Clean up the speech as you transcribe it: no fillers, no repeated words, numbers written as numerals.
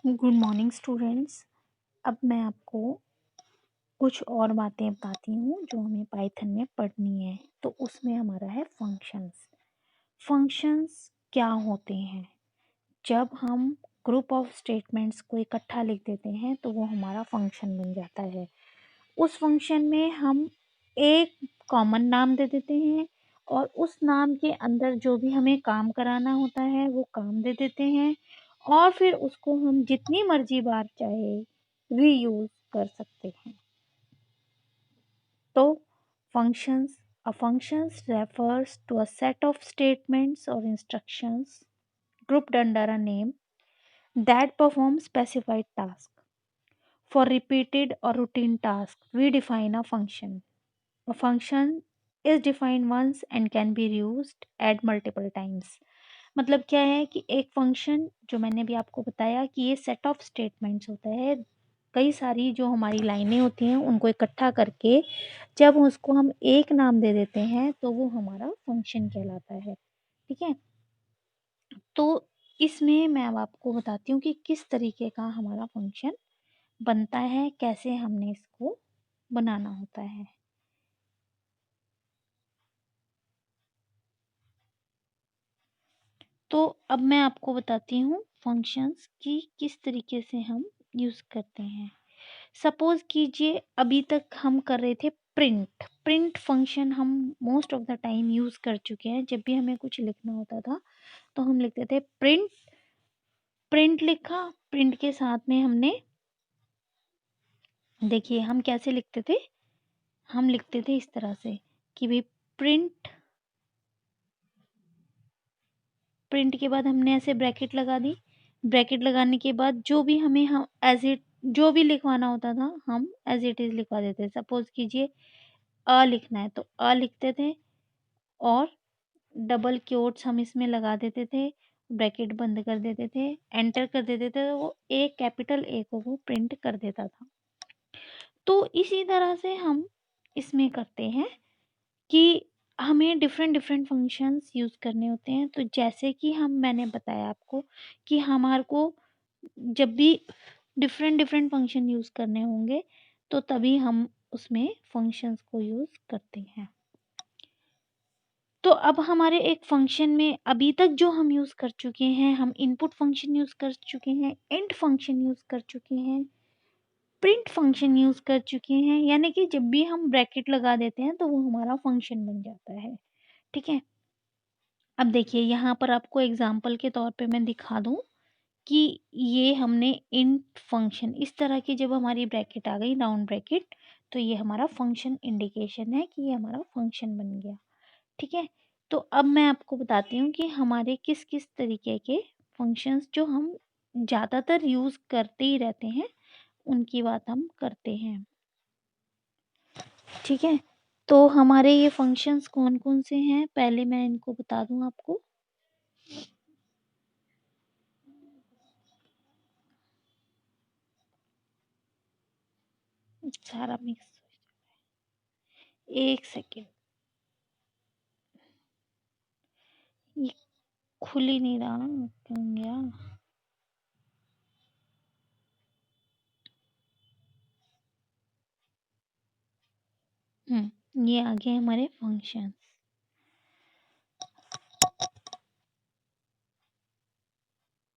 Good morning students. अब मैं आपको कुछ और बातें बताती हूँ जो हमें पाइथन में पढ़नी है। तो उसमें हमारा है फंक्शंस। फंक्शंस क्या होते हैं? जब हम ग्रुप ऑफ स्टेटमेंट्स को इकट्ठा लिख देते हैं तो वो हमारा फंक्शन बन जाता है। उस फंक्शन में हम एक कॉमन नाम दे देते हैं और उस नाम के अंदर जो भी हमें काम कराना होता है वो काम दे देते हैं और फिर उसको हम जितनी मर्जी बार चाहे रीयूज कर सकते हैं। तो functions a functions refers to a set of statements or instructions grouped under a name that perform specified task. For repeated or routine tasks, we define a function. A function is defined once and can be used at multiple times. मतलब क्या है कि एक function जो मैंने अभी आपको बताया कि ये सेट ऑफ स्टेटमेंट्स होता है। कई सारी जो हमारी लाइनें होती हैं उनको इकट्ठा करके जब उसको हम एक नाम दे देते हैं तो वो हमारा फंक्शन कहलाता है। ठीक है, तो इसमें मैं अब आपको बताती हूँ कि किस तरीके का हमारा फंक्शन बनता है, कैसे हमने इसको बनाना होता है। तो अब मैं आपको बताती हूँ फंक्शंस की किस तरीके से हम यूज़ करते हैं। सपोज कीजिए अभी तक हम कर रहे थे प्रिंट। प्रिंट फंक्शन हम most of the time use कर चुके हैं। जब भी हमें कुछ लिखना होता था तो हम लिखते थे प्रिंट। प्रिंट लिखा, प्रिंट के साथ में हमने देखिए हम कैसे लिखते थे, हम लिखते थे इस तरह से कि भाई प्रिंट। प्रिंट के बाद हमने ऐसे ब्रैकेट लगा दी। ब्रैकेट लगाने के बाद जो भी हमें हम एज इट जो भी लिखवाना होता था हम एज इट इज लिखवा देते। सपोज कीजिए अ लिखना है तो अ लिखते थे और डबल क्योट्स हम इसमें लगा देते थे, ब्रैकेट बंद कर देते थे, एंटर कर देते थे, तो वो एक कैपिटल ए को वो प्रिंट कर देता था। तो इसी तरह से हम इसमें करते हैं कि हमें डिफरेंट डिफरेंट फंक्शंस यूज़ करने होते हैं। तो जैसे कि मैंने बताया आपको कि हमारे को जब भी डिफरेंट डिफरेंट फंक्शन यूज़ करने होंगे तो तभी हम उसमें फंक्शंस को यूज़ करते हैं। तो अब हमारे एक फंक्शन में अभी तक जो हम यूज़ कर चुके हैं, हम इनपुट फंक्शन यूज़ कर चुके हैं, इंट फंक्शन यूज़ कर चुके हैं, प्रिंट फंक्शन यूज़ कर चुके हैं। यानी कि जब भी हम ब्रैकेट लगा देते हैं तो वो हमारा फंक्शन बन जाता है। ठीक है, अब देखिए यहाँ पर आपको एग्जाम्पल के तौर पे मैं दिखा दूँ कि ये हमने इंट फंक्शन इस तरह की जब हमारी ब्रैकेट आ गई राउंड ब्रैकेट तो ये हमारा फंक्शन इंडिकेशन है कि ये हमारा फंक्शन बन गया। ठीक है, तो अब मैं आपको बताती हूँ कि हमारे किस किस तरीके के फंक्शंस जो हम ज़्यादातर यूज़ करते ही रहते हैं उनकी बात हम करते हैं। ठीक है, तो हमारे ये फंक्शंस कौन कौन से हैं पहले मैं इनको बता दूं आपको। सारा मिक्स, एक सेकेंड, ये खुल ही नहीं रहा, क्यों गया? ये आ गए हमारे फंक्शंस।